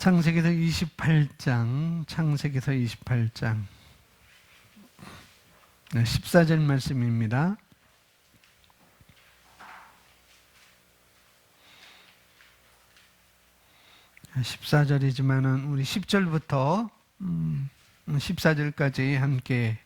창세기서 28장 14절 말씀입니다. 14절이지만은 우리 10절부터 14절까지 함께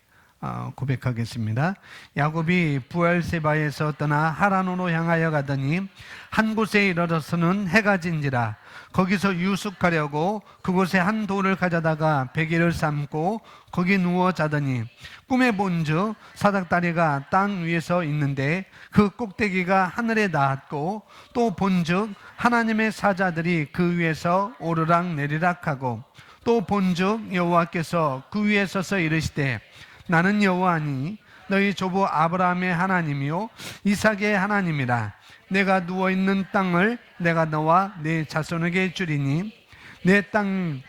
고백하겠습니다. 야곱이 부엘세바에서 떠나 하란으로 향하여 가더니 한 곳에 이르러서는 해가 진지라. 거기서 유숙하려고 그곳에 한 돌을 가져다가 베개를 삼고 거기 누워 자더니 꿈에 본즉 사닥다리가 땅 위에서 있는데 그 꼭대기가 하늘에 닿았고 또 본즉 하나님의 사자들이 그 위에서 오르락 내리락 하고 또 본즉 여호와께서 그 위에 서서 이르시되 나는 여호와니 너희 조부 아브라함의 하나님이요 이삭의 하나님이라. 내가 누워있는 땅을 내가 너와 네 자손에게 주리니 내 땅이요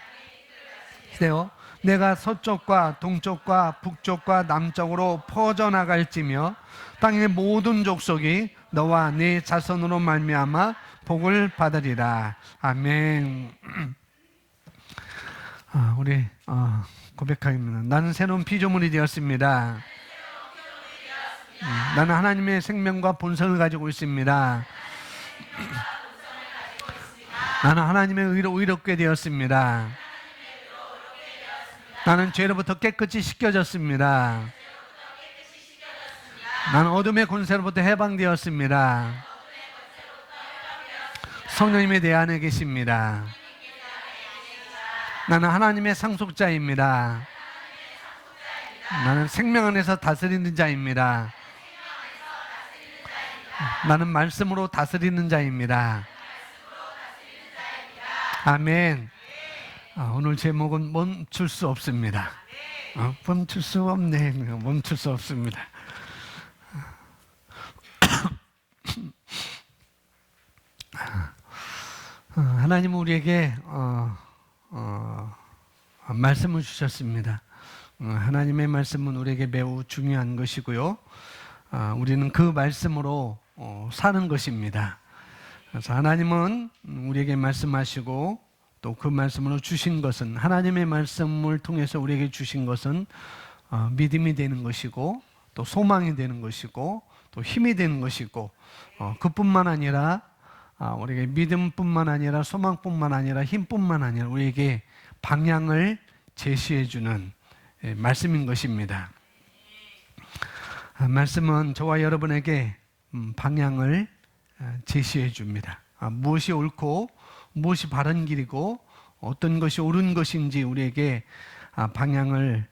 내가 서쪽과 동쪽과 북쪽과 남쪽으로 퍼져나갈지며 땅의 모든 족속이 너와 네 자손으로 말미암아 복을 받으리라. 아멘. 우리 고백하겠습니다. 나는 새로운 피조물이 되었습니다. 나는 하나님의 생명과 본성을 가지고 있습니다. 나는 하나님의 의로 의롭게 되었습니다. 나는 죄로부터 깨끗이 씻겨졌습니다. 나는 어둠의 권세로부터 해방되었습니다. 성령님이 내 안에 계십니다. 나는 하나님의 상속자입니다. 나는 생명 안에서 다스리는 자입니다. 나는 말씀으로 다스리는 자입니다. 아멘. 오늘 제목은 멈출 수 없습니다. 멈출 수 없네. 멈출 수 없습니다. 하나님은 우리에게 말씀을 주셨습니다. 하나님의 말씀은 우리에게 매우 중요한 것이고요. 우리는 그 말씀으로 사는 것입니다. 그래서 하나님은 우리에게 말씀하시고 또 그 말씀으로 주신 것은 하나님의 말씀을 통해서 우리에게 주신 것은 믿음이 되는 것이고 또 소망이 되는 것이고 또 힘이 되는 것이고 그뿐만 아니라 우리에게 믿음뿐만 아니라 소망뿐만 아니라 힘뿐만 아니라 우리에게 방향을 제시해 주는 말씀인 것입니다. 말씀은 저와 여러분에게 방향을 제시해 줍니다. 무엇이 옳고 무엇이 바른 길이고 어떤 것이 옳은 것인지 우리에게 방향을,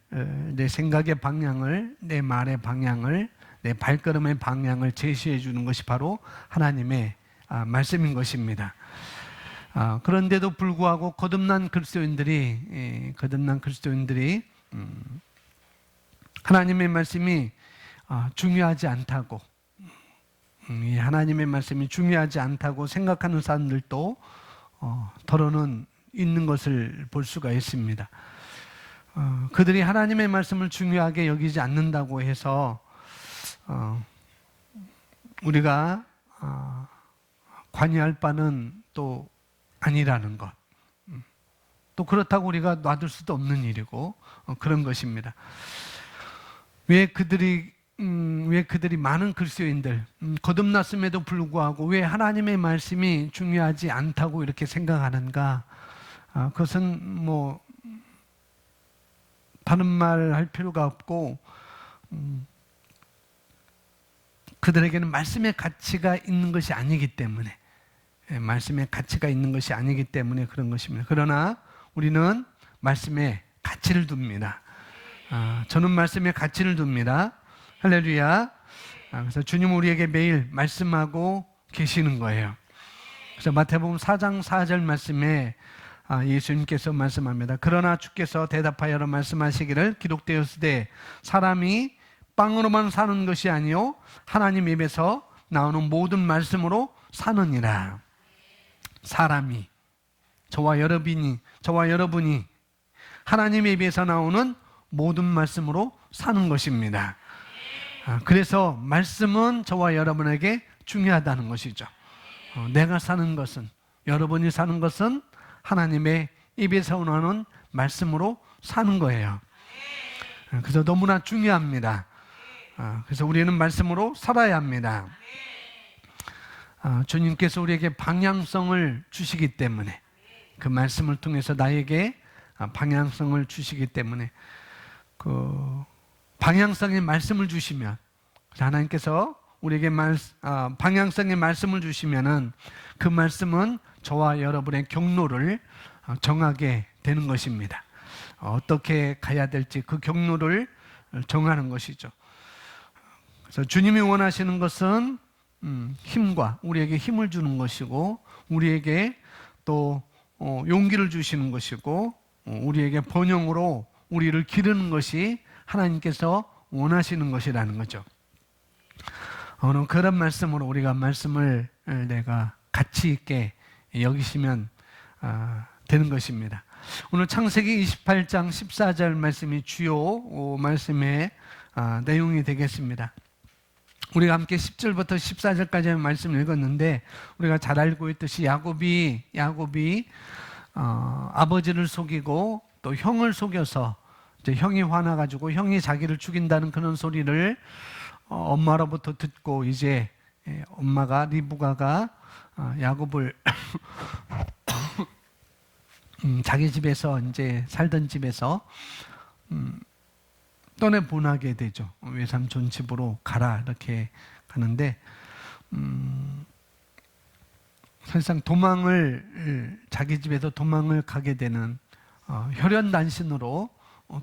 내 생각의 방향을, 내 말의 방향을, 내 발걸음의 방향을 제시해 주는 것이 바로 하나님의 말씀인 것입니다. 그런데도 불구하고 거듭난 그리스도인들이 하나님의 말씀이 중요하지 않다고, 하나님의 말씀이 중요하지 않다고 생각하는 사람들도 더러는 있는 것을 볼 수가 있습니다. 그들이 하나님의 말씀을 중요하게 여기지 않는다고 해서 우리가 관여할 바는 또 아니라는 것, 또 그렇다고 우리가 놔둘 수도 없는 일이고 그런 것입니다. 왜 그들이 많은 그리스도인들 거듭났음에도 불구하고 왜 하나님의 말씀이 중요하지 않다고 이렇게 생각하는가? 그것은 뭐 다른 말 할 필요가 없고 그들에게는 말씀의 가치가 있는 것이 아니기 때문에, 말씀의 가치가 있는 것이 아니기 때문에 그런 것입니다. 그러나 우리는 말씀에 가치를 둡니다. 저는 말씀에 가치를 둡니다. 할렐루야. 그래서 주님은 우리에게 매일 말씀하고 계시는 거예요. 그래서 마태복음 4장 4절 말씀에 예수님께서 말씀합니다. 그러나 주께서 대답하여 말씀하시기를 기록되었으되 사람이 빵으로만 사는 것이 아니요 하나님 입에서 나오는 모든 말씀으로 사느니라. 사람이, 저와 여러분이 하나님의 입에서 나오는 모든 말씀으로 사는 것입니다. 그래서 말씀은 저와 여러분에게 중요하다는 것이죠. 내가 사는 것은, 여러분이 사는 것은 하나님의 입에서 나오는 말씀으로 사는 거예요. 그래서 너무나 중요합니다. 그래서 우리는 말씀으로 살아야 합니다. 주님께서 우리에게 방향성을 주시기 때문에, 그 말씀을 통해서 나에게 방향성을 주시기 때문에, 그 방향성의 말씀을 주시면, 하나님께서 우리에게 방향성의 말씀을 주시면은 그 말씀은 저와 여러분의 경로를 정하게 되는 것입니다. 어떻게 가야 될지 그 경로를 정하는 것이죠. 그래서 주님이 원하시는 것은 힘과, 우리에게 힘을 주는 것이고, 우리에게 또 용기를 주시는 것이고, 우리에게 번영으로 우리를 기르는 것이 하나님께서 원하시는 것이라는 거죠. 오늘 그런 말씀으로 우리가 말씀을 내가 가치 있게 여기시면 되는 것입니다. 오늘 창세기 28장 14절 말씀이 주요 말씀의 내용이 되겠습니다. 우리가 함께 10절부터 14절까지의 말씀을 읽었는데, 우리가 잘 알고 있듯이 야곱이 아버지를 속이고 또 형을 속여서 이제 형이 화나가지고 형이 자기를 죽인다는 그런 소리를 엄마로부터 듣고, 이제 엄마가 리브가가 야곱을 자기 집에서, 이제 살던 집에서 떠내 보내게 되죠. 외삼촌 집으로 가라, 이렇게 가는데 사실상 자기 집에서 도망을 가게 되는 혈연단신으로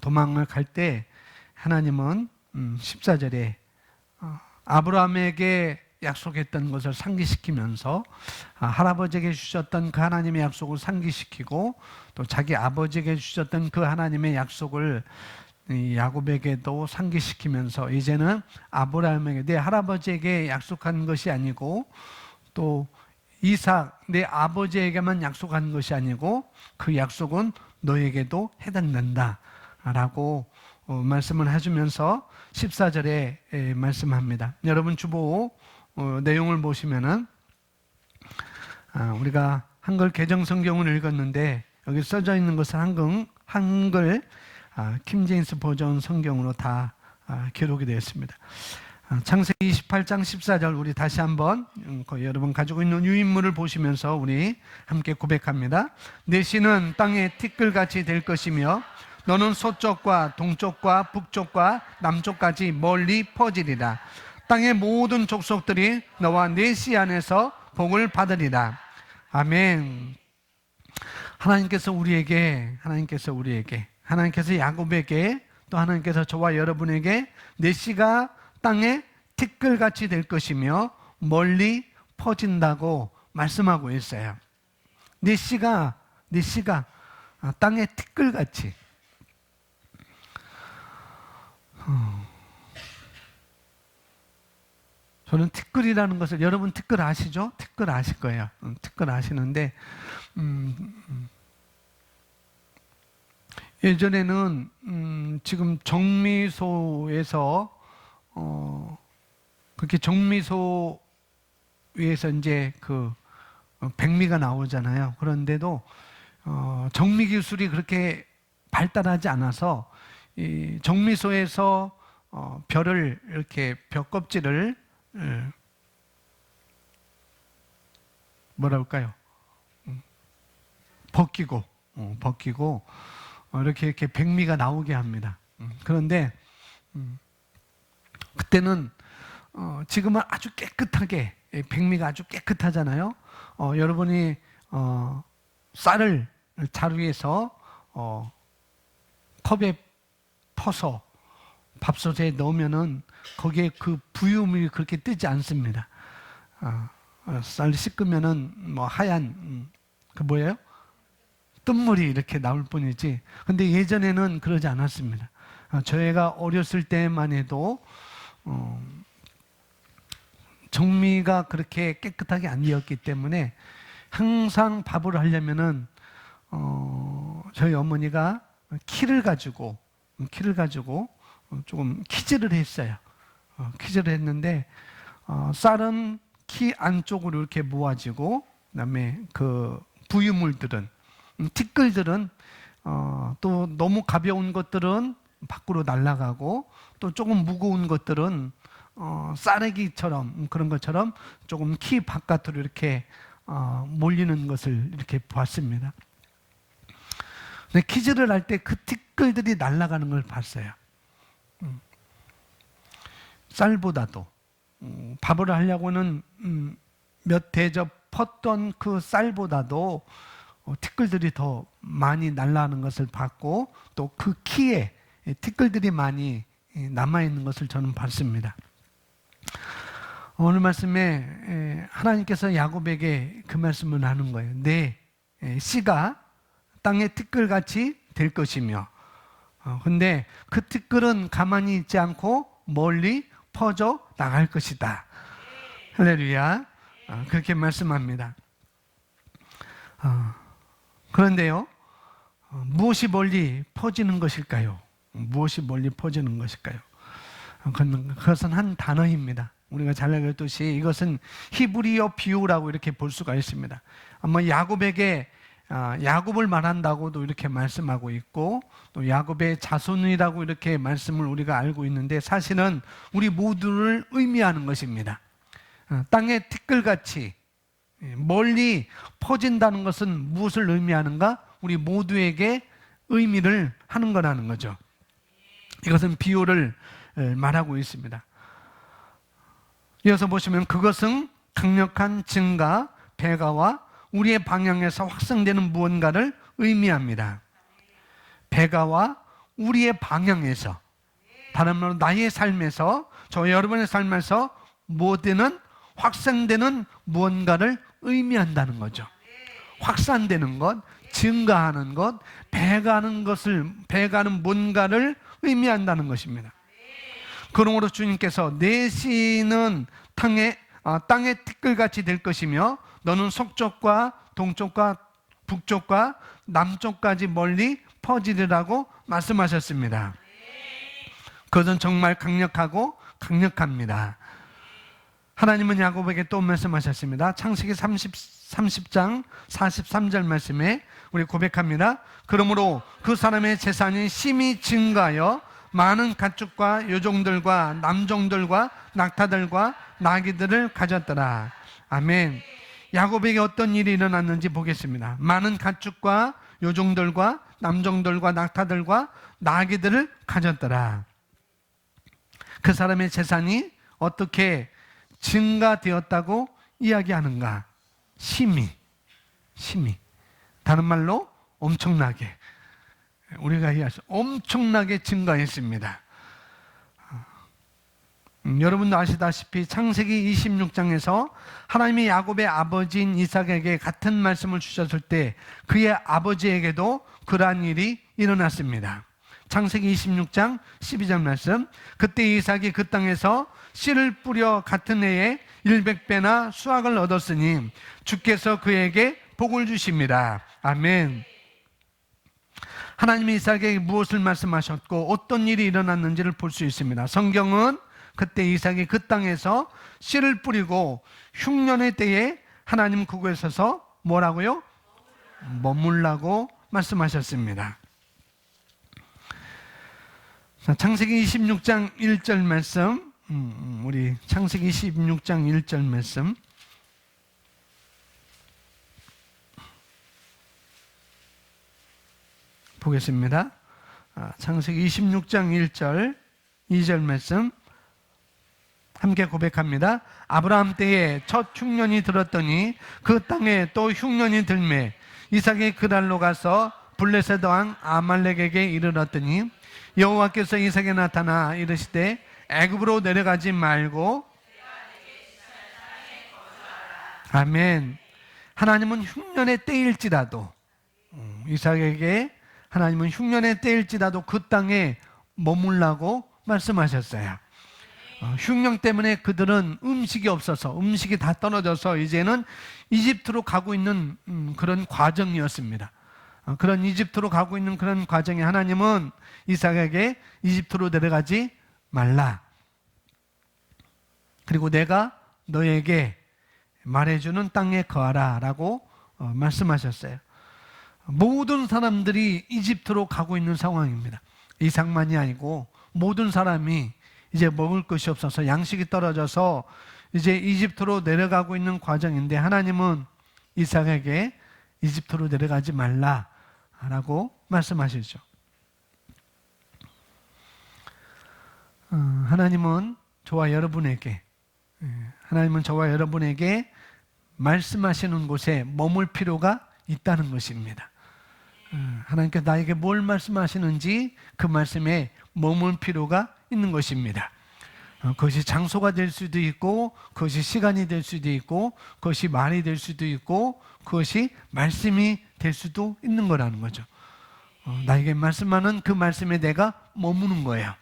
도망을 갈 때, 하나님은 14절에 아브라함에게 약속했던 것을 상기시키면서 할아버지에게 주셨던 그 하나님의 약속을 상기시키고, 또 자기 아버지에게 주셨던 그 하나님의 약속을 야곱에게도 상기시키면서, 이제는 아브라함에게, 내 할아버지에게 약속한 것이 아니고 또 이삭 내 아버지에게만 약속한 것이 아니고 그 약속은 너에게도 해당된다 라고 말씀을 해주면서 14절에 말씀합니다. 여러분 주보 내용을 보시면은 우리가 한글 개정 성경을 읽었는데, 여기 써져 있는 것은 한글 킹제임스 버전 성경으로 다 기록이 되어 있습니다. 창세기 28장 14절 우리 다시 한번 여러분 가지고 있는 유인물을 보시면서 우리 함께 고백합니다. 내 씨는 땅에 티끌같이 될 것이며 너는 서쪽과 동쪽과 북쪽과 남쪽까지 멀리 퍼지리라. 땅의 모든 족속들이 너와 내 씨 안에서 복을 받으리라. 아멘. 하나님께서 야곱에게, 또 하나님께서 저와 여러분에게 내 씨가 땅에 티끌같이 될 것이며 멀리 퍼진다고 말씀하고 있어요. 내 씨가 땅에 티끌같이. 저는 티끌이라는 것을, 여러분 티끌 아시죠? 티끌 아실 거예요. 티끌 아시는데 예전에는 지금 정미소에서 그렇게 정미소 위에서 이제 그 백미가 나오잖아요. 그런데도 정미 기술이 그렇게 발달하지 않아서 이 정미소에서 벼를, 이렇게 벼 껍질을 뭐라 할까요? 벗기고 이렇게 백미가 나오게 합니다. 그런데 그때는 지금은 아주 깨끗하게, 백미가 아주 깨끗하잖아요. 여러분이 쌀을 자루에서 컵에 퍼서 밥솥에 넣으면은 거기에 그 부유물이 그렇게 뜨지 않습니다. 쌀 씻으면은 뭐 하얀 그 뭐예요? 뜬물이 이렇게 나올 뿐이지. 근데 예전에는 그러지 않았습니다. 저희가 어렸을 때만 해도 정미가 그렇게 깨끗하게 안 되었기 때문에 항상 밥을 하려면은 저희 어머니가 키를 가지고 조금 키질을 했어요. 키질을 했는데 쌀은 키 안쪽으로 이렇게 모아지고, 그다음에 그 부유물들은 티끌들은 또 너무 가벼운 것들은 밖으로 날아가고 또 조금 무거운 것들은 쌀래기처럼 그런 것처럼 조금 키 바깥으로 이렇게 몰리는 것을 이렇게 보았습니다. 근데 퀴즈를 할 때 그 티끌들이 날아가는 걸 봤어요. 쌀보다도 밥을 하려고는 몇 대접 펐던 그 쌀보다도 티끌들이 더 많이 날아가는 것을 봤고 또 그 키에 티끌들이 많이 남아있는 것을 저는 봤습니다. 오늘 말씀에 하나님께서 야곱에게 그 말씀을 하는 거예요. 내 씨가 땅의 티끌같이 될 것이며 근데 그 티끌은 가만히 있지 않고 멀리 퍼져 나갈 것이다. 할렐루야. 그렇게 말씀합니다. 그런데요, 무엇이 멀리 퍼지는 것일까요? 무엇이 멀리 퍼지는 것일까요? 그것은 한 단어입니다. 우리가 잘 알듯이 이것은 히브리어 비유라고 이렇게 볼 수가 있습니다. 아마 야곱에게 야곱을 말한다고도 이렇게 말씀하고 있고 또 야곱의 자손이라고 이렇게 말씀을 우리가 알고 있는데 사실은 우리 모두를 의미하는 것입니다. 땅의 티끌같이 멀리 퍼진다는 것은 무엇을 의미하는가? 우리 모두에게 의미를 하는 거라는 거죠. 이것은 비유를 말하고 있습니다. 이어서 보시면 그것은 강력한 증가, 배가와 우리의 방향에서 확성되는 무언가를 의미합니다. 배가와 우리의 방향에서, 다른 말로 나의 삶에서, 저 여러분의 삶에서 모든 확산되는 무언가를 의미한다는 거죠. 확산되는 것, 증가하는 것, 배가는 뭔가를 의미한다는 것입니다. 그러므로 주님께서 내 씨는 땅의 티끌같이 될 것이며 너는 서쪽과 동쪽과 북쪽과 남쪽까지 멀리 퍼지리라고 말씀하셨습니다. 그것은 정말 강력합니다. 하나님은 야곱에게 또 말씀하셨습니다. 창세기 30장 43절 말씀에 우리 고백합니다. 그러므로 그 사람의 재산이 심히 증가하여 많은 가축과 요종들과 남종들과 낙타들과 나귀들을 가졌더라. 아멘. 야곱에게 어떤 일이 일어났는지 보겠습니다. 많은 가축과 요종들과 남종들과 낙타들과 나귀들을 가졌더라. 그 사람의 재산이 어떻게 증가되었다고 이야기하는가? 심히 다른 말로 엄청나게, 우리가 이해할 수 엄청나게 증가했습니다. 여러분도 아시다시피 창세기 26장에서 하나님이 야곱의 아버지인 이삭에게 같은 말씀을 주셨을 때 그의 아버지에게도 그러한 일이 일어났습니다. 창세기 26장 12절 말씀, 그때 이삭이 그 땅에서 씨를 뿌려 같은 해에 100배나 수확을 얻었으니 주께서 그에게 복을 주십니다. 아멘. 하나님이 이삭에게 무엇을 말씀하셨고 어떤 일이 일어났는지를 볼 수 있습니다. 성경은 그때 이삭이 그 땅에서 씨를 뿌리고 흉년의 때에 하나님 그곳에 서서 뭐라고요? 머물라고 말씀하셨습니다. 창세기 26장 1절 말씀, 우리 창세기 26장 1절 말씀 보겠습니다. 창세기 26장 1절 2절 말씀 함께 고백합니다. 아브라함 때에 첫 흉년이 들었더니 그 땅에 또 흉년이 들매 이삭이 그랄로 가서 블레셋 왕 아말렉에게 이르렀더니 여호와께서 이삭에 나타나 이르시되 애굽으로 내려가지 말고, 아멘. 하나님은 흉년의 때일지라도, 이삭에게 하나님은 흉년의 때일지라도 그 땅에 머물라고 말씀하셨어요. 흉년 때문에 그들은 음식이 없어서, 음식이 다 떨어져서 이제는 이집트로 가고 있는 그런 과정이었습니다. 그런 이집트로 가고 있는 그런 과정에 하나님은 이삭에게 이집트로 내려가지 말라. 그리고 내가 너에게 말해주는 땅에 거하라 라고 말씀하셨어요. 모든 사람들이 이집트로 가고 있는 상황입니다. 이삭만이 아니고 모든 사람이 이제 먹을 것이 없어서 양식이 떨어져서 이제 이집트로 내려가고 있는 과정인데, 하나님은 이삭에게 이집트로 내려가지 말라라고 말씀하시죠. 하나님은 저와 여러분에게 말씀하시는 곳에 머물 필요가 있다는 것입니다. 하나님께서 나에게 뭘 말씀하시는지 그 말씀에 머물 필요가 있는 것입니다. 그것이 장소가 될 수도 있고, 그것이 시간이 될 수도 있고, 그것이 말이 될 수도 있고, 그것이 말씀이 될 수도 있는 거라는 거죠. 나에게 말씀하는 그 말씀에 내가 머무는 거예요.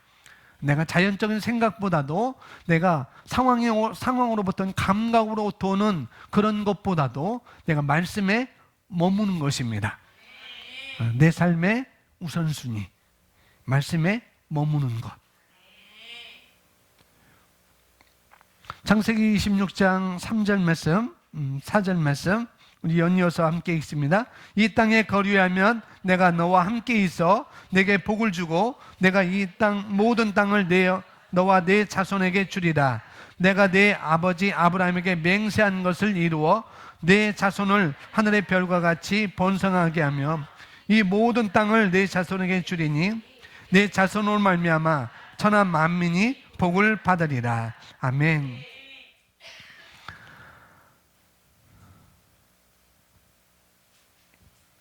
내가 자연적인 생각보다도, 내가 상황으로부터 감각으로부터 오는 그런 것보다도 내가 말씀에 머무는 것입니다. 내 삶의 우선순위, 말씀에 머무는 것. 창세기 26장 3절 말씀, 4절 말씀 우리 연이어서 함께 읽습니다. 이 땅에 거류하면 내가 너와 함께 있어 내게 복을 주고 내가 이 땅 모든 땅을 너와 내 자손에게 주리라. 내가 내 아버지 아브라함에게 맹세한 것을 이루어 내 자손을 하늘의 별과 같이 번성하게 하며 이 모든 땅을 내 자손에게 주리니 내 자손으로 말미암아 천하 만민이 복을 받으리라. 아멘.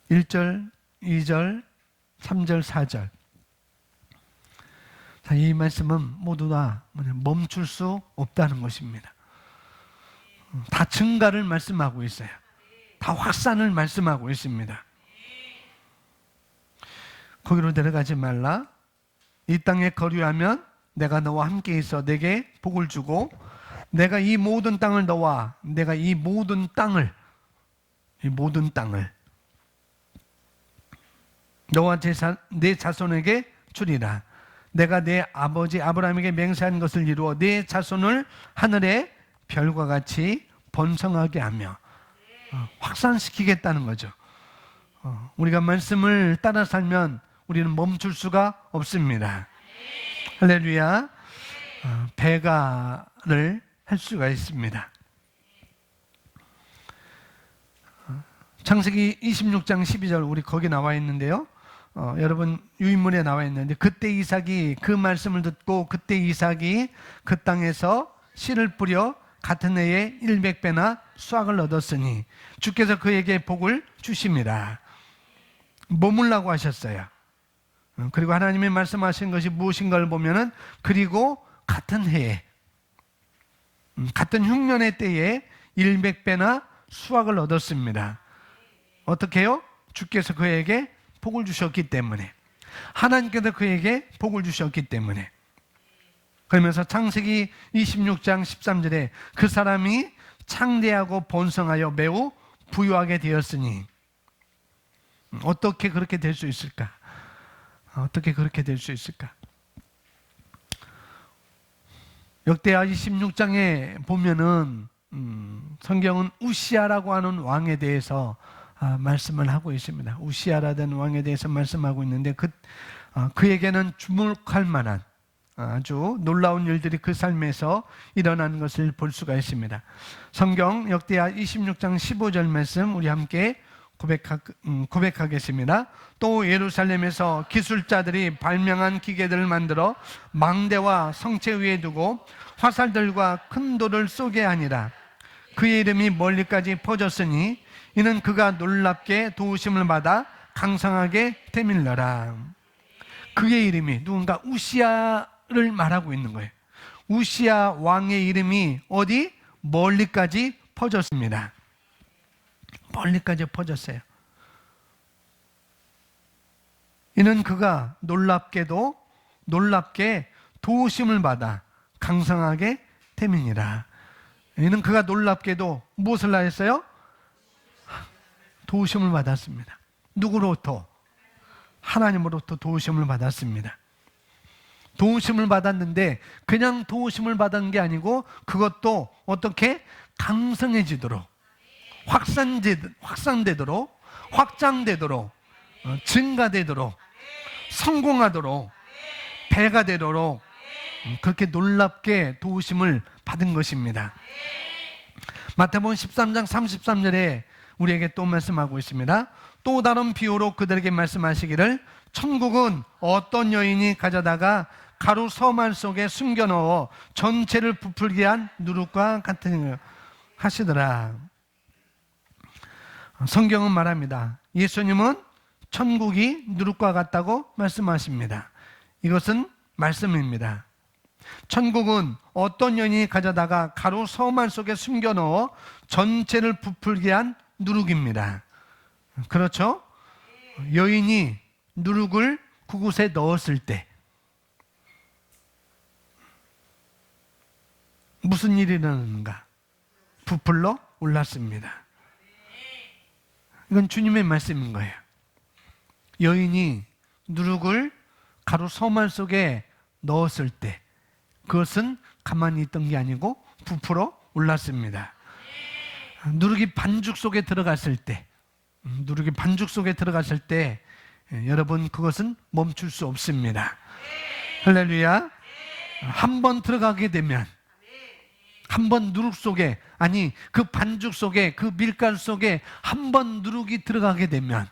(1절) (2절) (3절) (4절) 자, 이 말씀은 모두 다 멈출 수 없다는 것입니다. 다 증가를 말씀하고 있어요. 다 확산을 말씀하고 있습니다. 거기로 내려가지 말라. 이 땅에 거류하면 내가 너와 함께 있어 내게 복을 주고 내가 이 모든 땅을 내가 이 모든 땅을 너와 내 자손에게 주리라. 내가 내 아버지 아브라함에게 맹세한 것을 이루어 내 자손을 하늘의 별과 같이 번성하게 하며 확산시키겠다는 거죠. 우리가 말씀을 따라 살면 우리는 멈출 수가 없습니다. 할렐루야. 배가를 할 수가 있습니다. 창세기 26장 12절 우리 거기 나와 있는데요. 여러분 유인문에 나와 있는데, 그때 이삭이 그 말씀을 듣고 그때 이삭이 그 땅에서 씨를 뿌려 같은 해에 100배나 수확을 얻었으니 주께서 그에게 복을 주심이라. 머물라고 하셨어요. 그리고 하나님이 말씀하신 것이 무엇인가를 보면은 그리고 같은 해에 같은 흉년의 때에 100배나 수확을 얻었습니다. 어떻게 해요? 주께서 그에게 복을 주셨기 때문에, 하나님께서 그에게 복을 주셨기 때문에. 그러면서 창세기 26장 13절에 그 사람이 창대하고 번성하여 매우 부유하게 되었으니. 어떻게 그렇게 될 수 있을까? 어떻게 그렇게 될 수 있을까? 역대하 26장에 보면은 성경은 우시아라고 하는 왕에 대해서 말씀을 하고 있습니다. 우시아라는 왕에 대해서 말씀하고 있는데 그에게는 주목할 만한 아주 놀라운 일들이 그 삶에서 일어나는 것을 볼 수가 있습니다. 성경 역대하 26장 15절 말씀 우리 함께 고백하겠습니다. 또 예루살렘에서 기술자들이 발명한 기계들을 만들어 망대와 성체 위에 두고 화살들과 큰 돌을 쏘게 하니라. 그의 이름이 멀리까지 퍼졌으니 이는 그가 놀랍게 도우심을 받아 강성하게 되밀러라. 그의 이름이 누군가 우시아를 말하고 있는 거예요. 우시아 왕의 이름이 어디? 멀리까지 퍼졌습니다. 멀리까지 퍼졌어요. 이는 그가 놀랍게 도우심을 받아 강성하게 됨이니라. 이는 그가 놀랍게도 무엇을 하였어요? 도우심을 받았습니다. 누구로부터? 하나님으로부터 도우심을 받았습니다. 도우심을 받았는데 그냥 도우심을 받은 게 아니고 그것도 어떻게 강성해지도록, 확산되도록, 확장되도록 증가되도록, 성공하도록, 배가 되도록 그렇게 놀랍게 도우심을 받은 것입니다. 마태복음 13장 33절에 우리에게 또 말씀하고 있습니다. 또 다른 비유로 그들에게 말씀하시기를 천국은 어떤 여인이 가져다가 가루 서말 속에 숨겨넣어 전체를 부풀게 한 누룩과 같으니 하시더라. 성경은 말합니다. 예수님은 천국이 누룩과 같다고 말씀하십니다. 이것은 말씀입니다. 천국은 어떤 여인이 가져다가 가루 서말 속에 숨겨넣어 전체를 부풀게 한 누룩입니다. 그렇죠? 여인이 누룩을 그곳에 넣었을 때 무슨 일이 일어나는가? 부풀러 올랐습니다. 이건 주님의 말씀인 거예요. 여인이 누룩을 가루 서말 속에 넣었을 때 그것은 가만히 있던 게 아니고 부풀어 올랐습니다. 누룩이 반죽 속에 들어갔을 때, 여러분 그것은 멈출 수 없습니다. 할렐루야. 한 번 들어가게 되면, 한 번 누룩 속에, 아니 그 반죽 속에, 그 밀가루 속에 한 번 누룩이 들어가게 되면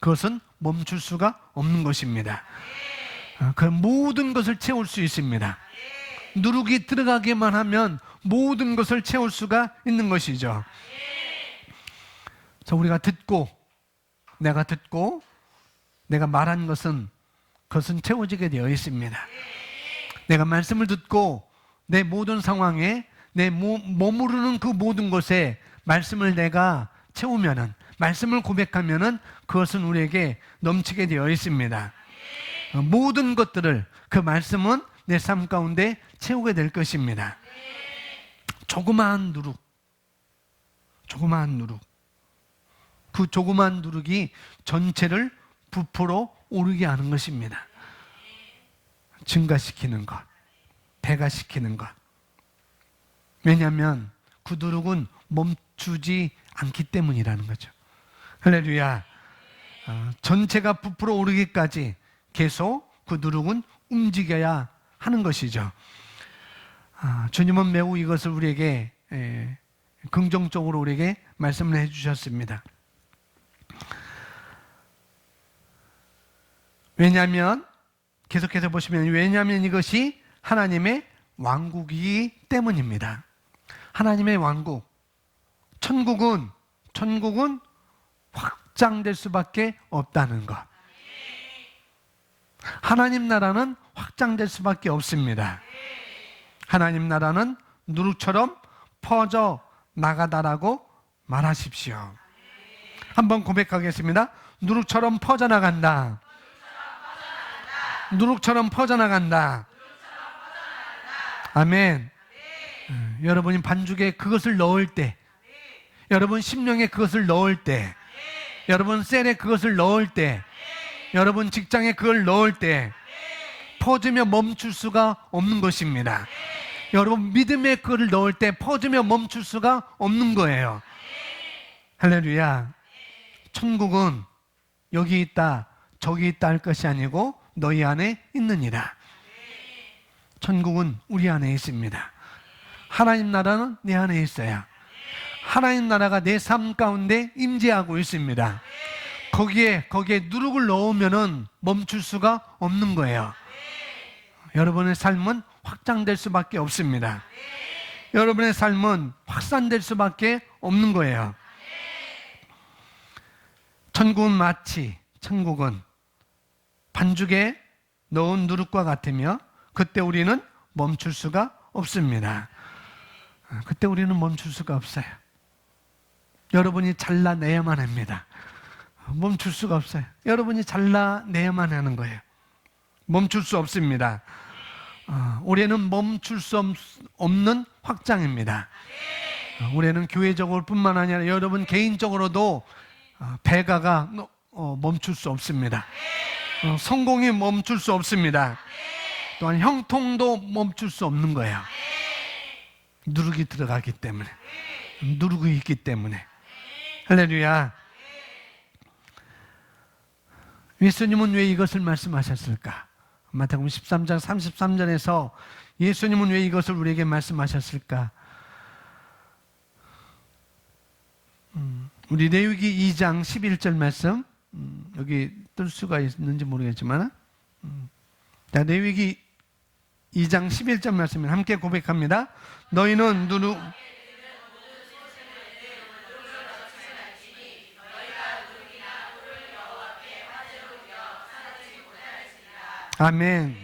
그것은 멈출 수가 없는 것입니다. 그 모든 것을 채울 수 있습니다. 누룩이 들어가기만 하면 모든 것을 채울 수가 있는 것이죠. 그래서 우리가 내가 말한 것은 그것은 채워지게 되어 있습니다. 내가 말씀을 듣고 내 모든 상황에 내 머무르는 그 모든 곳에 말씀을 내가 채우면은, 말씀을 고백하면은 그것은 우리에게 넘치게 되어 있습니다. 모든 것들을 그 말씀은 내 삶 가운데 채우게 될 것입니다. 조그마한 누룩, 그 조그마한 누룩이 전체를 부풀어 오르게 하는 것입니다. 증가시키는 것, 배가시키는 것. 왜냐하면 그 누룩은 멈추지 않기 때문이라는 거죠. 할렐루야. 전체가 부풀어 오르기까지 계속 그 누룩은 움직여야 하는 것이죠. 주님은 매우 이것을 우리에게 긍정적으로 우리에게 말씀을 해주셨습니다. 왜냐하면 계속해서 보시면, 왜냐하면 이것이 하나님의 왕국이기 때문입니다. 하나님의 왕국, 천국은 확장될 수밖에 없다는 것. 하나님 나라는 확장될 수밖에 없습니다. 하나님 나라는 누룩처럼 퍼져 나가다라고 말하십시오. 한번 고백하겠습니다. 누룩처럼 퍼져나간다. 누룩처럼 퍼져나간다. 아멘. 여러분이 반죽에 그것을 넣을 때, 여러분 심령에 그것을 넣을 때, 여러분 셀에 그것을 넣을 때, 여러분 직장에 그걸 넣을 때 퍼지며 멈출 수가 없는 것입니다. 여러분 믿음에 그걸 넣을 때 퍼지며 멈출 수가 없는 거예요. 할렐루야. 천국은 여기 있다 저기 있다 할 것이 아니고 너희 안에 있느니라. 천국은 우리 안에 있습니다. 하나님 나라는 내 안에 있어요. 하나님 나라가 내 삶 가운데 임재하고 있습니다. 거기에 누룩을 넣으면은 멈출 수가 없는 거예요. 여러분의 삶은 확장될 수밖에 없습니다. 여러분의 삶은 확산될 수밖에 없는 거예요. 천국은 반죽에 넣은 누룩과 같으며 그때 우리는 멈출 수가 없습니다. 그때 우리는 멈출 수가 없어요. 여러분이 잘라내야만 합니다. 멈출 수가 없어요. 여러분이 잘라내야만 하는 거예요. 멈출 수 없습니다. 올해는 멈출 수 없는 확장입니다. 올해는 교회적으로 뿐만 아니라 여러분 개인적으로도 배가가 멈출 수 없습니다. 성공이 멈출 수 없습니다. 또한 형통도 멈출 수 없는 거예요. 누룩이 들어가기 때문에, 누룩이 있기 때문에. 할렐루야. 예수님은 왜 이것을 말씀하셨을까? 마태복음 13장 33절에서 예수님은 왜 이것을 우리에게 말씀하셨을까? 우리 레위기 2장 11절 말씀, 여기 뜰 수가 있는지 모르겠지만, 자, 레위기 2장 11절 말씀을 함께 고백합니다. 너희는 아멘.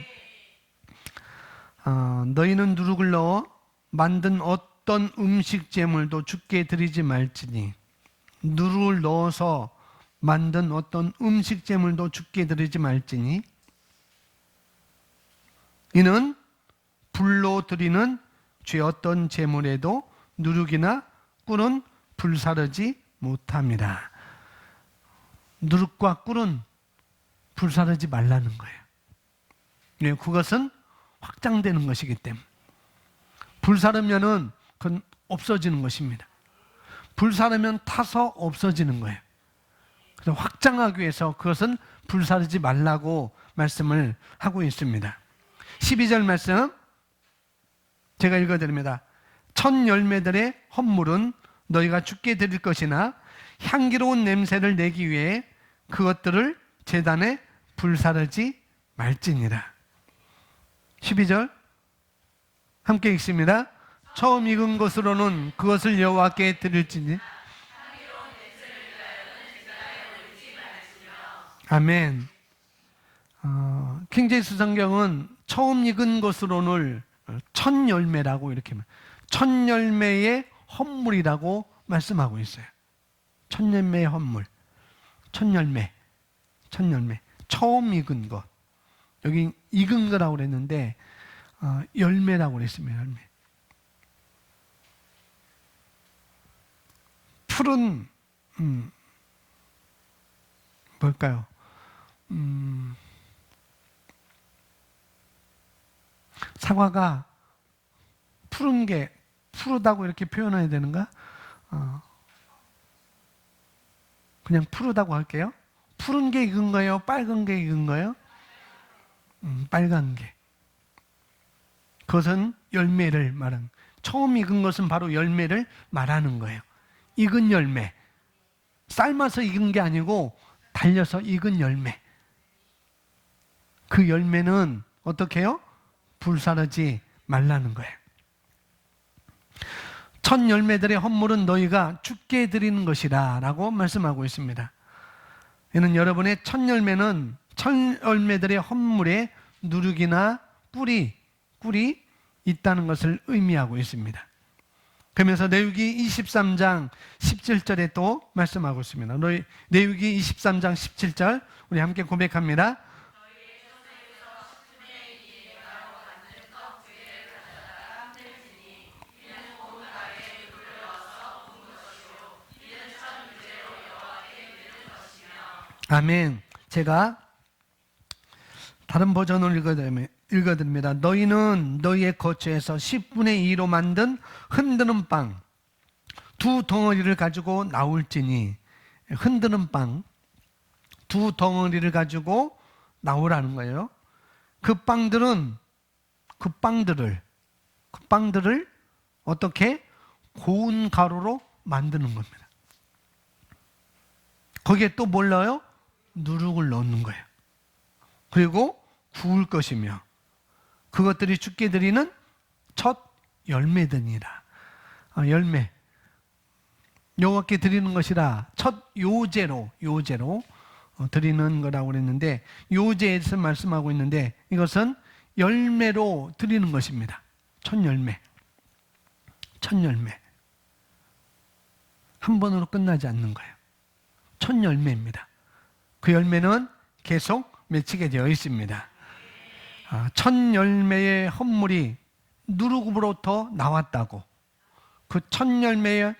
너희는 누룩을 넣어 만든 어떤 음식 제물도 주께 드리지 말지니, 누룩을 넣어서 만든 어떤 음식 제물도 주께 드리지 말지니, 이는 불로 드리는 죄 어떤 제물에도 누룩이나 꿀은 불사르지 못합니다. 누룩과 꿀은 불사르지 말라는 거예요. 네, 그것은 확장되는 것이기 때문에. 불사르면은 그건 없어지는 것입니다. 불사르면 타서 없어지는 거예요. 그래서 확장하기 위해서 그것은 불사르지 말라고 말씀을 하고 있습니다. 12절 말씀 제가 읽어드립니다. 첫 열매들의 헌물은 너희가 주께 드릴 것이나 향기로운 냄새를 내기 위해 그것들을 제단에 불사르지 말지니라. 12절 함께 읽습니다. 처음 익은 것으로는 그것을 여호와께 드릴지니. 아멘. 킹제임스 성경은 처음 익은 것으로는 첫 열매라고 이렇게 첫 열매의 헌물이라고 말씀하고 있어요. 첫 열매의 헌물, 첫 열매, 처음 익은 것. 여기 익은 거라고 그랬는데 열매라고 그랬습니다. 열매. 풀은 뭘까요? 사과가 푸른 게 푸르다고 이렇게 표현해야 되는가? 그냥 푸르다고 할게요. 푸른 게 익은 거예요? 빨간 게 익은 거예요? 빨간 게. 그것은 열매를 말하는, 처음 익은 것은 바로 열매를 말하는 거예요. 익은 열매. 삶아서 익은 게 아니고 달려서 익은 열매. 그 열매는 어떻게 해요? 불사르지 말라는 거예요. 첫 열매들의 헌물은 너희가 주께 드리는 것이라 라고 말씀하고 있습니다. 이는 여러분의 첫 열매는 첫 열매들의 헌물에 누룩이나 꿀이 있다는 것을 의미하고 있습니다. 그러면서 레위기 23장 17절에 또 말씀하고 있습니다. 레위기 23장 17절 우리 함께 고백합니다. 아멘. 제가 다른 버전을 읽어드립니다. 너희는 너희의 거처에서 10분의 2로 만든 흔드는 빵 두 덩어리를 가지고 나올지니, 흔드는 빵 두 덩어리를 가지고 나오라는 거예요. 그 빵들을 어떻게? 고운 가루로 만드는 겁니다. 거기에 또 뭘 넣어요? 누룩을 넣는 거예요. 그리고 구울 것이며 그것들이 주께 드리는 첫 열매들이라. 열매. 여호와께 드리는 것이라 첫 요제로 드리는 거라고 그랬는데, 요제에서 말씀하고 있는데 이것은 열매로 드리는 것입니다. 첫 열매. 한 번으로 끝나지 않는 거예요. 첫 열매입니다. 그 열매는 계속 맺히게 되어 있습니다. 첫 열매의 헌물이 누룩으로부터 나왔다고, 그 첫 열매의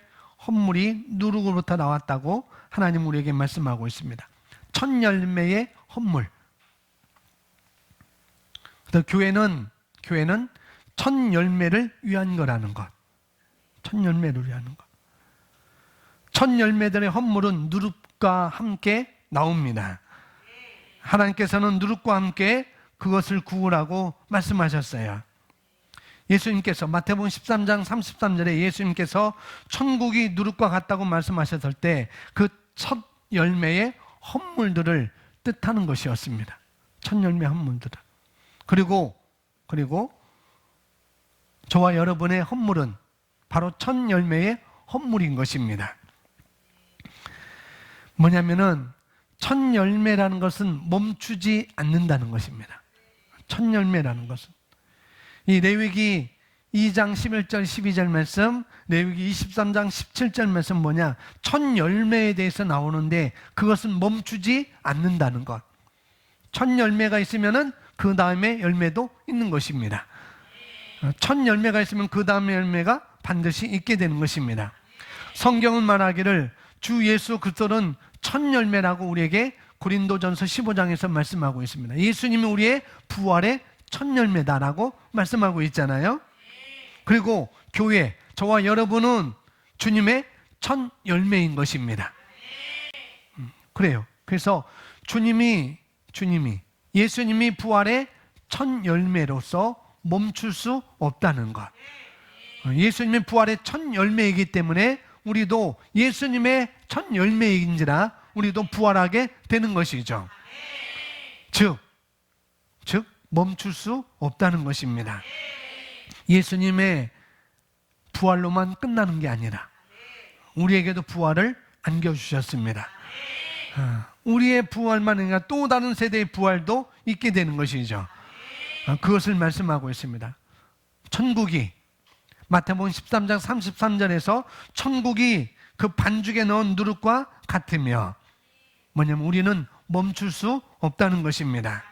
헌물이 누룩으로부터 나왔다고 하나님 우리에게 말씀하고 있습니다. 첫 열매의 헌물. 그래서 교회는 첫 열매를 위한 거라는 것. 첫 열매를 위한 것. 첫 열매들의 헌물은 누룩과 함께 나옵니다. 하나님께서는 누룩과 함께 그것을 구우라고 말씀하셨어요. 예수님께서 마태복음 13장 33절에 예수님께서 천국이 누룩과 같다고 말씀하셨을 때 그 첫 열매의 헌물들을 뜻하는 것이었습니다. 첫 열매 헌물들을. 그리고 저와 여러분의 헌물은 바로 첫 열매의 헌물인 것입니다. 뭐냐면은 첫 열매라는 것은 멈추지 않는다는 것입니다. 첫 열매라는 것은. 이 레위기 2장 11절 12절 말씀, 레위기 23장 17절 말씀 뭐냐? 첫 열매에 대해서 나오는데 그것은 멈추지 않는다는 것. 첫 열매가 있으면은 그 다음에 열매도 있는 것입니다. 첫 열매가 있으면 그 다음에 열매가 반드시 있게 되는 것입니다. 성경은 말하기를 주 예수 그리스도는 첫 열매라고 우리에게 고린도전서 15장에서 말씀하고 있습니다. 예수님이 우리의 부활의 첫 열매다라고 말씀하고 있잖아요. 그리고 교회, 저와 여러분은 주님의 첫 열매인 것입니다. 그래요. 그래서 예수님이 부활의 첫 열매로서 멈출 수 없다는 것. 예수님의 부활의 첫 열매이기 때문에 우리도 예수님의 첫 열매인지라 우리도 부활하게 되는 것이죠. 즉 멈출 수 없다는 것입니다. 예수님의 부활로만 끝나는 게 아니라 우리에게도 부활을 안겨주셨습니다. 우리의 부활만 아니라 또 다른 세대의 부활도 있게 되는 것이죠. 그것을 말씀하고 있습니다. 천국이 마태복음 13장 33절에서 천국이 그 반죽에 넣은 누룩과 같으며 뭐냐면 우리는 멈출 수 없다는 것입니다.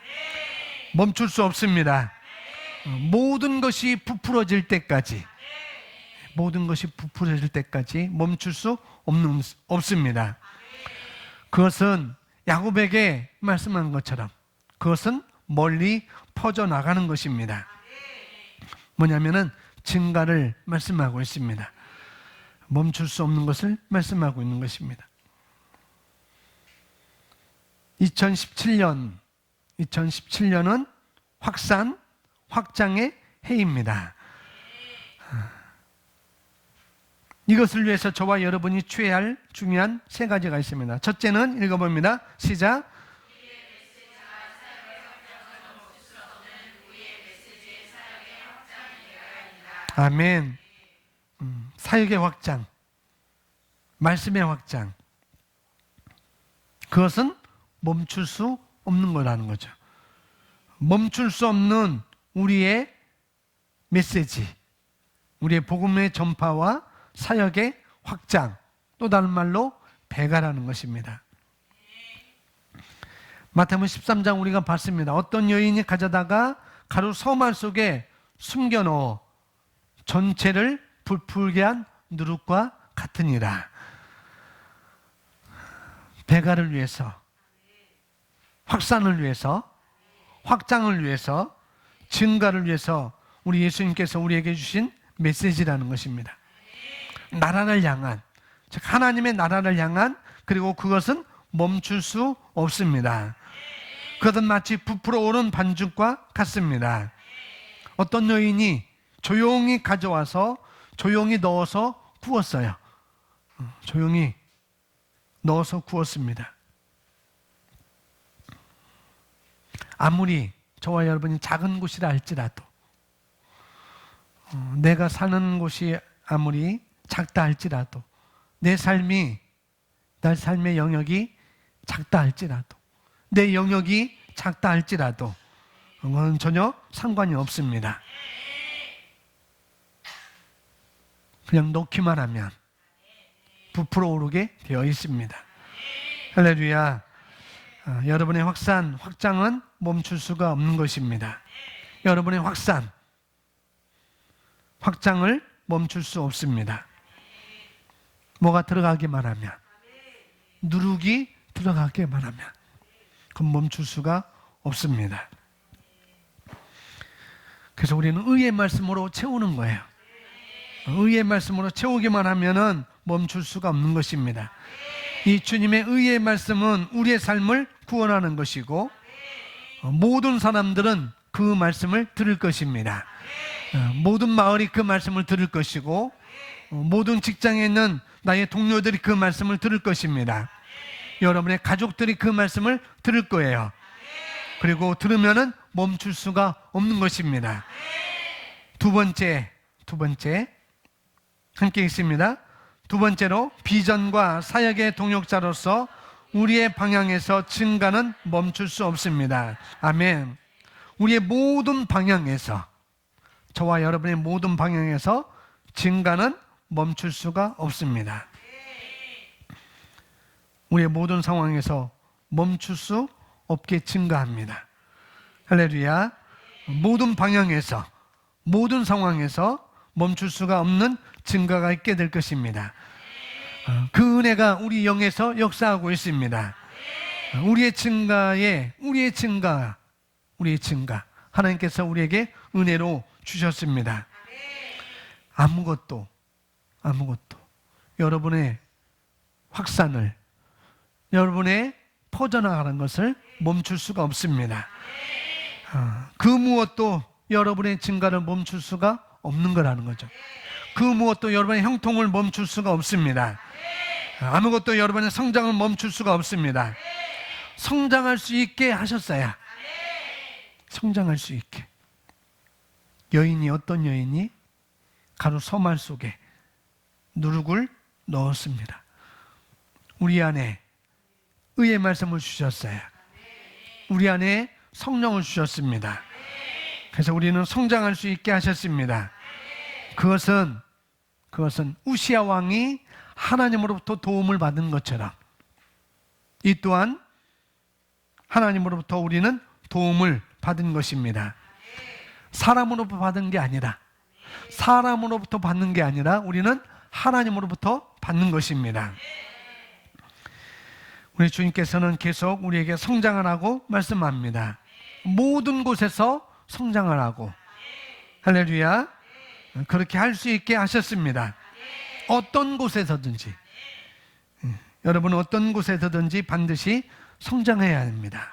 멈출 수 없습니다. 모든 것이 부풀어질 때까지 멈출 수 없습니다. 그것은 야곱에게 말씀한 것처럼 그것은 멀리 퍼져나가는 것입니다. 뭐냐면은 증가를 말씀하고 있습니다. 멈출 수 없는 것을 말씀하고 있는 것입니다. 2017년은 확장의 해입니다. 이것을 위해서 저와 여러분이 취해야 할 중요한 세 가지가 있습니다. 첫째는 읽어봅니다. 시작. 아멘. 사역의 확장, 말씀의 확장, 그것은 멈출 수 없는 거라는 거죠. 멈출 수 없는 우리의 메시지, 우리의 복음의 전파와 사역의 확장, 또 다른 말로 배가라는 것입니다. 마태복음 13장 우리가 봤습니다. 어떤 여인이 가져다가 가루 서말 속에 숨겨놓어 전체를 부풀게 한 누룩과 같으니라. 배가를 위해서, 확산을 위해서, 확장을 위해서, 증가를 위해서 우리 예수님께서 우리에게 주신 메시지라는 것입니다. 나라를 향한, 즉 하나님의 나라를 향한, 그리고 그것은 멈출 수 없습니다. 그것은 마치 부풀어 오른 반죽과 같습니다. 어떤 여인이 조용히 가져와서 조용히 넣어서 구웠어요. 조용히 넣어서 구웠습니다. 아무리 저와 여러분이 작은 곳이라 할지라도, 내가 사는 곳이 아무리 작다 할지라도, 내 삶의 영역이 작다 할지라도, 내 영역이 작다 할지라도 그건 전혀 상관이 없습니다. 그냥 놓기만 하면 부풀어 오르게 되어 있습니다. 할렐루야. 여러분의 확장은 멈출 수가 없는 것입니다. 여러분의 확장을 멈출 수 없습니다. 뭐가 들어가기만 하면, 누룩이 들어가기만 하면 그건 멈출 수가 없습니다. 그래서 우리는 의의 말씀으로 채우는 거예요. 의의 말씀으로 채우기만 하면은 멈출 수가 없는 것입니다. 이 주님의 의의 말씀은 우리의 삶을 구원하는 것이고 모든 사람들은 그 말씀을 들을 것입니다. 모든 마을이 그 말씀을 들을 것이고 모든 직장에 있는 나의 동료들이 그 말씀을 들을 것입니다. 여러분의 가족들이 그 말씀을 들을 거예요. 그리고 들으면은 멈출 수가 없는 것입니다. 두 번째 함께 있습니다. 두 번째로 비전과 사역의 동역자로서 우리의 방향에서 증가는 멈출 수 없습니다. 아멘. 우리의 모든 방향에서, 저와 여러분의 모든 방향에서 증가는 멈출 수가 없습니다. 우리의 모든 상황에서 멈출 수 없게 증가합니다. 할렐루야. 모든 방향에서, 모든 상황에서 멈출 수가 없는 증가가 있게 될 것입니다. 그 은혜가 우리 영에서 역사하고 있습니다. 우리의 증가, 하나님께서 우리에게 은혜로 주셨습니다. 아무것도 여러분의 확산을, 여러분의 퍼져나가는 것을 멈출 수가 없습니다. 그 무엇도 여러분의 증가를 멈출 수가 없는 거라는 거죠. 그 무엇도 여러분의 형통을 멈출 수가 없습니다. 아무것도 여러분의 성장을 멈출 수가 없습니다. 성장할 수 있게 하셨어야. 성장할 수 있게. 어떤 여인이 가루 서말 속에 누룩을 넣었습니다. 우리 안에 의의 말씀을 주셨어요. 우리 안에 성령을 주셨습니다. 그래서 우리는 성장할 수 있게 하셨습니다. 그것은 우시야 왕이 하나님으로부터 도움을 받은 것처럼 이 또한 하나님으로부터 우리는 도움을 받은 것입니다. 사람으로부터 받은 게 아니라, 우리는 하나님으로부터 받는 것입니다. 우리 주님께서는 계속 우리에게 성장하라고 말씀합니다. 모든 곳에서 성장하라고. 할렐루야. 그렇게 할 수 있게 하셨습니다. 어떤 곳에서든지, 여러분은 어떤 곳에서든지 반드시 성장해야 합니다.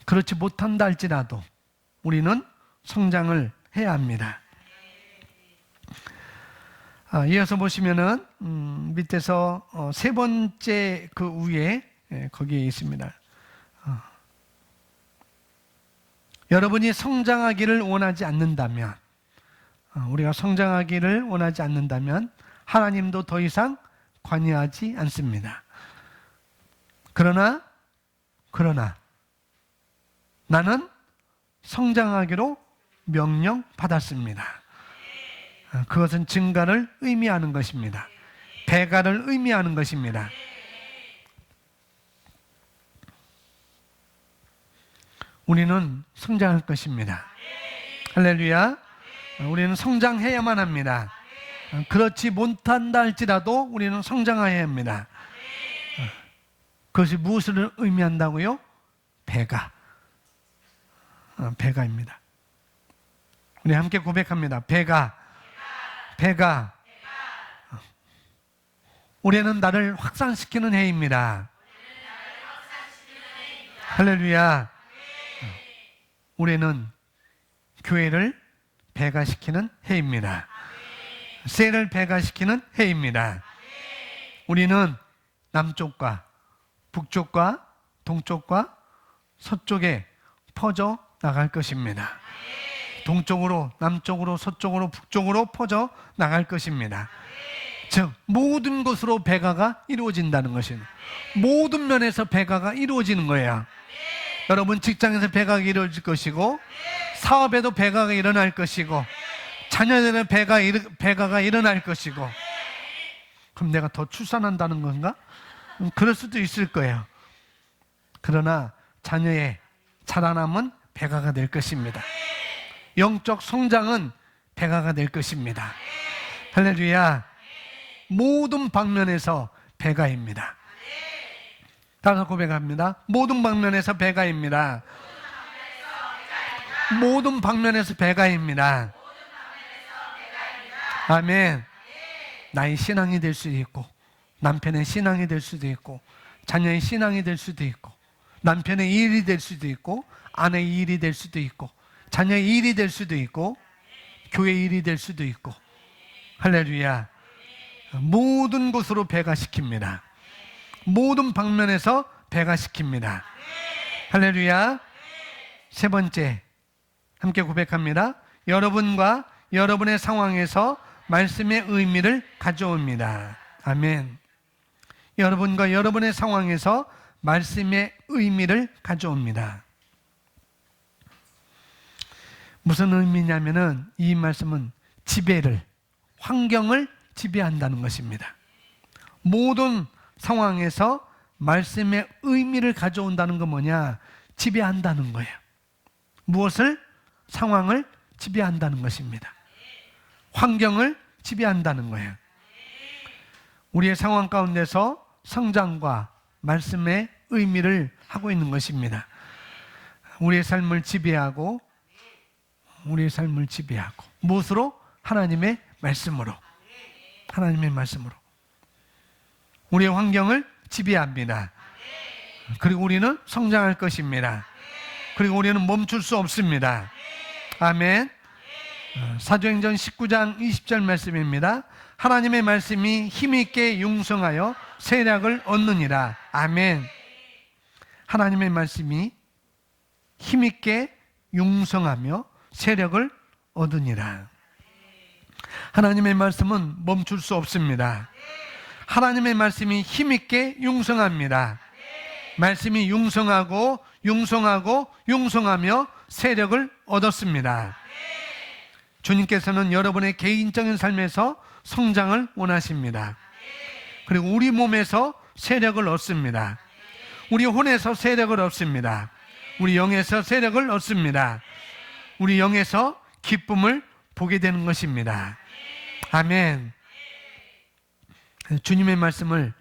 그렇지 못한다 할지라도 우리는 성장을 해야 합니다. 이어서 보시면은 밑에서 세 번째 그 위에 거기에 있습니다. 여러분이 성장하기를 원하지 않는다면, 우리가 성장하기를 원하지 않는다면 하나님도 더 이상 관여하지 않습니다. 그러나 나는 성장하기로 명령받았습니다. 그것은 증가를 의미하는 것입니다. 배가를 의미하는 것입니다. 우리는 성장할 것입니다. 할렐루야. 우리는 성장해야만 합니다. 그렇지 못한다 할지라도 우리는 성장해야 합니다. 그것이 무엇을 의미한다고요? 배가입니다. 우리 함께 고백합니다. 배가. 올해는 나를 확산시키는 해입니다. 할렐루야. 올해는 교회를 배가시키는 해입니다. 셀을 배가시키는 해입니다. 우리는 남쪽과 북쪽과 동쪽과 서쪽에 퍼져 나갈 것입니다. 동쪽으로, 남쪽으로, 서쪽으로, 북쪽으로 퍼져 나갈 것입니다. 즉 모든 것으로 배가가 이루어진다는 것입니다. 모든 면에서 배가가 이루어지는 거예요. 여러분 직장에서 배가가 이루어질 것이고, 사업에도 배가가 일어날 것이고, 자녀들의 배가가 일어날 것이고. 그럼 내가 더 출산한다는 건가? 그럴 수도 있을 거예요. 그러나 자녀의 자라남은 배가가 될 것입니다. 영적 성장은 배가가 될 것입니다. 할렐루야. 모든 방면에서 배가입니다. 따라서 고백합니다. 모든 방면에서 배가입니다. 모든 방면에서 배가입니다. 아멘. 나의 신앙이 될 수도 있고, 남편의 신앙이 될 수도 있고, 자녀의 신앙이 될 수도 있고, 남편의 일이 될 수도 있고, 아내의 일이 될 수도 있고, 자녀의 일이 될 수도 있고, 교회 일이 될 수도 있고. 할렐루야. 모든 곳으로 배가시킵니다. 모든 방면에서 배가시킵니다. 할렐루야. 세 번째, 함께 고백합니다. 여러분과 여러분의 상황에서 말씀의 의미를 가져옵니다. 아멘. 여러분과 여러분의 상황에서 말씀의 의미를 가져옵니다. 무슨 의미냐면은 이 말씀은 지배를, 환경을 지배한다는 것입니다. 모든 상황에서 말씀의 의미를 가져온다는 건 뭐냐? 지배한다는 거예요. 무엇을? 상황을 지배한다는 것입니다. 환경을 지배한다는 거예요. 우리의 상황 가운데서 성장과 말씀의 의미를 하고 있는 것입니다. 우리의 삶을 지배하고, 우리의 삶을 지배하고, 무엇으로? 하나님의 말씀으로. 하나님의 말씀으로. 우리의 환경을 지배합니다. 그리고 우리는 성장할 것입니다. 그리고 우리는 멈출 수 없습니다. 아멘. 사도행전 19장 20절 말씀입니다. 하나님의 말씀이 힘있게 융성하여 세력을 얻느니라. 아멘. 하나님의 말씀이 힘있게 융성하며 세력을 얻으니라. 하나님의 말씀은 멈출 수 없습니다. 하나님의 말씀이 힘있게 융성합니다. 말씀이 융성하고 융성하고 융성하며 세력을 얻었습니다. 주님께서는 여러분의 개인적인 삶에서 성장을 원하십니다. 그리고 우리 몸에서 세력을 얻습니다. 우리 혼에서 세력을 얻습니다. 우리 영에서 세력을 얻습니다. 우리 영에서 기쁨을 보게 되는 것입니다. 아멘. 주님의 말씀을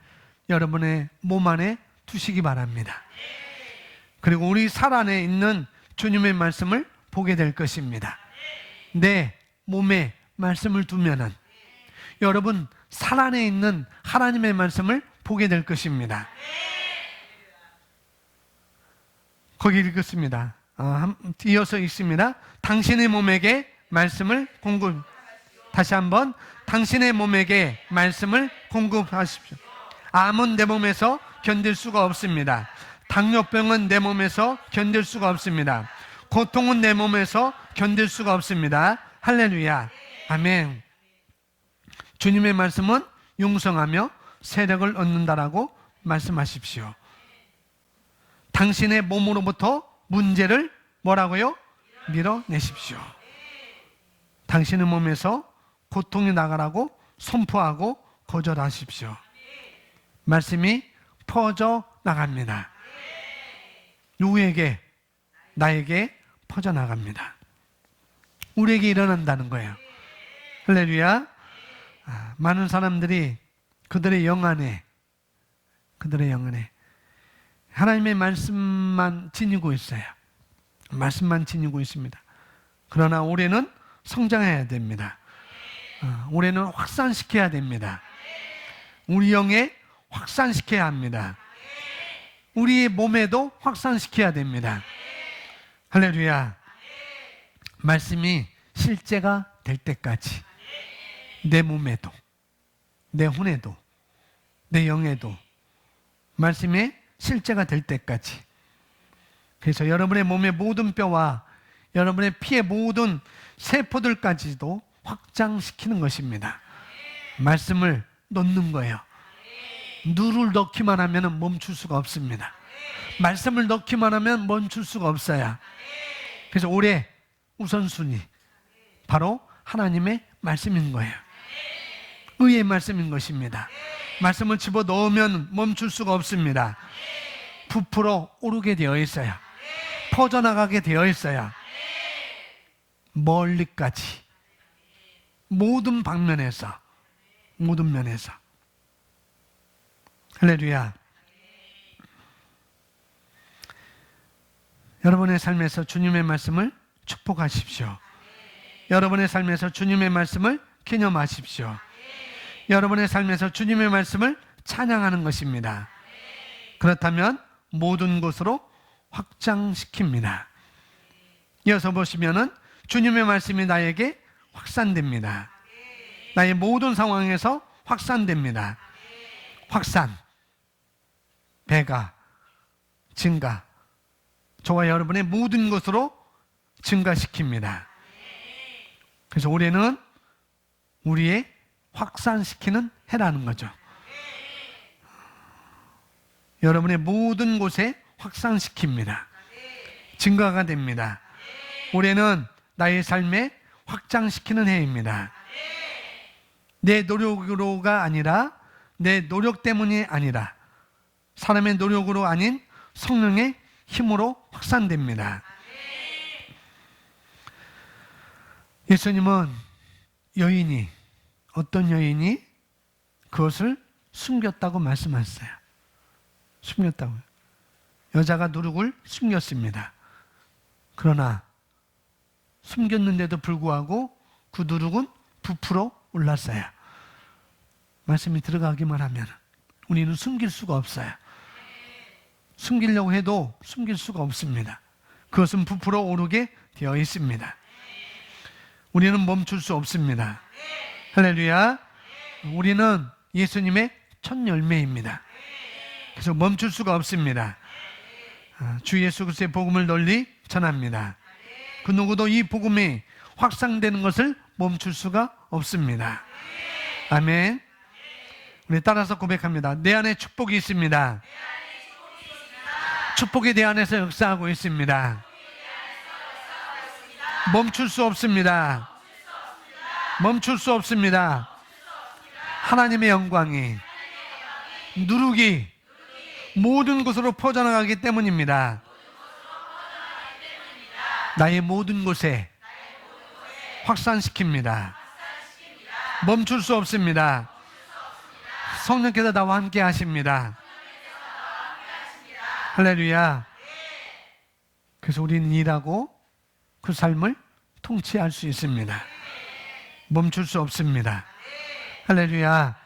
여러분의 몸 안에 두시기 바랍니다. 그리고 우리 살 안에 있는 주님의 말씀을 보게 될 것입니다. 내 몸에 말씀을 두면은 여러분 살 안에 있는 하나님의 말씀을 보게 될 것입니다. 거기 읽겠습니다. 이어서 읽습니다. 당신의 몸에게 말씀을 다시 한번 당신의 몸에게 말씀을 공급하십시오. 암은 내 몸에서 견딜 수가 없습니다. 당뇨병은 내 몸에서 견딜 수가 없습니다. 고통은 내 몸에서 견딜 수가 없습니다. 할렐루야. 아멘. 주님의 말씀은 융성하며 세력을 얻는다라고 말씀하십시오. 당신의 몸으로부터 문제를 뭐라고요? 밀어내십시오. 당신의 몸에서 고통이 나가라고 선포하고 거절하십시오. 말씀이 퍼져 나갑니다. 누구에게? 나에게 퍼져 나갑니다. 우리에게 일어난다는 거예요. 할렐루야. 많은 사람들이 그들의 영 안에 하나님의 말씀만 지니고 있어요. 말씀만 지니고 있습니다. 그러나 올해는 성장해야 됩니다. 올해는 확산시켜야 됩니다. 우리 영에 확산시켜야 합니다. 우리의 몸에도 확산시켜야 됩니다. 할렐루야. 말씀이 실제가 될 때까지 내 몸에도, 내 혼에도, 내 영에도 말씀이 실제가 될 때까지. 그래서 여러분의 몸의 모든 뼈와 여러분의 피의 모든 세포들까지도 확장시키는 것입니다. 말씀을 넣는 거예요. 누를 넣기만 하면 멈출 수가 없습니다. 말씀을 넣기만 하면 멈출 수가 없어요. 그래서 올해 우선순위 바로 하나님의 말씀인 거예요. 의의 말씀인 것입니다. 말씀을 집어넣으면 멈출 수가 없습니다. 부풀어 오르게 되어 있어요. 퍼져나가게 되어 있어요. 멀리까지 모든 방면에서, 모든 면에서. 할렐루야. 여러분의 삶에서 주님의 말씀을 축복하십시오. 여러분의 삶에서 주님의 말씀을 기념하십시오. 여러분의 삶에서 주님의 말씀을 찬양하는 것입니다. 그렇다면 모든 곳으로 확장시킵니다. 이어서 보시면은 주님의 말씀이 나에게 확산됩니다. 나의 모든 상황에서 확산됩니다. 확산, 배가, 증가, 저와 여러분의 모든 것으로 증가시킵니다. 그래서 올해는 우리의 확산시키는 해라는 거죠. 여러분의 모든 곳에 확산시킵니다. 증가가 됩니다. 올해는 나의 삶에 확장시키는 해입니다. 내 노력으로가 아니라, 내 노력 때문이 아니라 사람의 노력으로 아닌 성령의 힘으로 확산됩니다. 예수님은 여인이, 어떤 여인이 그것을 숨겼다고 말씀하셨어요. 숨겼다고요. 여자가 누룩을 숨겼습니다. 그러나 숨겼는데도 불구하고 그 누룩은 부풀어 올랐어요. 말씀이 들어가기만 하면 우리는 숨길 수가 없어요. 숨기려고 해도 숨길 수가 없습니다. 그것은 부풀어 오르게 되어 있습니다. 우리는 멈출 수 없습니다. 할렐루야. 우리는 예수님의 첫 열매입니다. 그래서 멈출 수가 없습니다. 주 예수 그리스도의 복음을 널리 전합니다. 그 누구도 이 복음이 확산되는 것을 멈출 수가 없습니다. 아멘. 우리 따라서 고백합니다. 내 안에 축복이 있습니다. 축복이 내 안에서 역사하고 있습니다. 멈출 수 없습니다. 멈출 수 없습니다. 하나님의 영광이, 누룩이 모든 곳으로 퍼져나가기 때문입니다. 나의 모든 곳에 확산시킵니다. 멈출 수 없습니다. 성령께서 나와 함께 하십니다. 할렐루야. 그래서 우리는 일하고 그 삶을 통치할 수 있습니다. 멈출 수 없습니다. 할렐루야.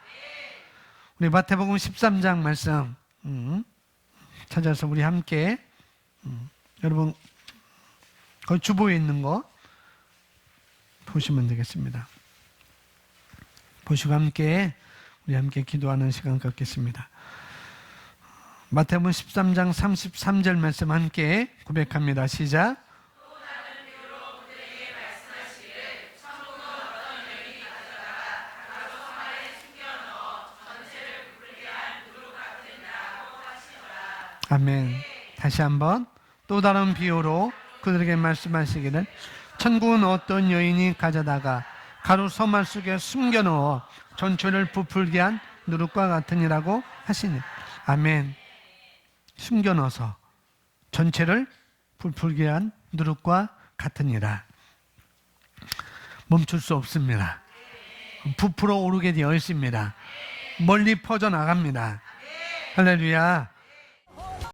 우리 마태복음 13장 말씀 찾아서 우리 함께 여러분 거기 주보에 있는 거 보시면 되겠습니다. 보시고 우리 함께 기도하는 시간 갖겠습니다. 마태복음 13장 33절 말씀 함께 고백합니다. 시작. 아멘. 다시 한번 또 다른 비유로 그들에게 말씀하시기를 천국은 어떤 여인이 가져다가 가루 서말 속에 숨겨넣어 전체를 부풀게 한 누룩과 같으니라고 하시니. 아멘. 숨겨넣어서 전체를 부풀게 한 누룩과 같으니라. 멈출 수 없습니다. 부풀어 오르게 되어 있습니다. 멀리 퍼져나갑니다. 할렐루야.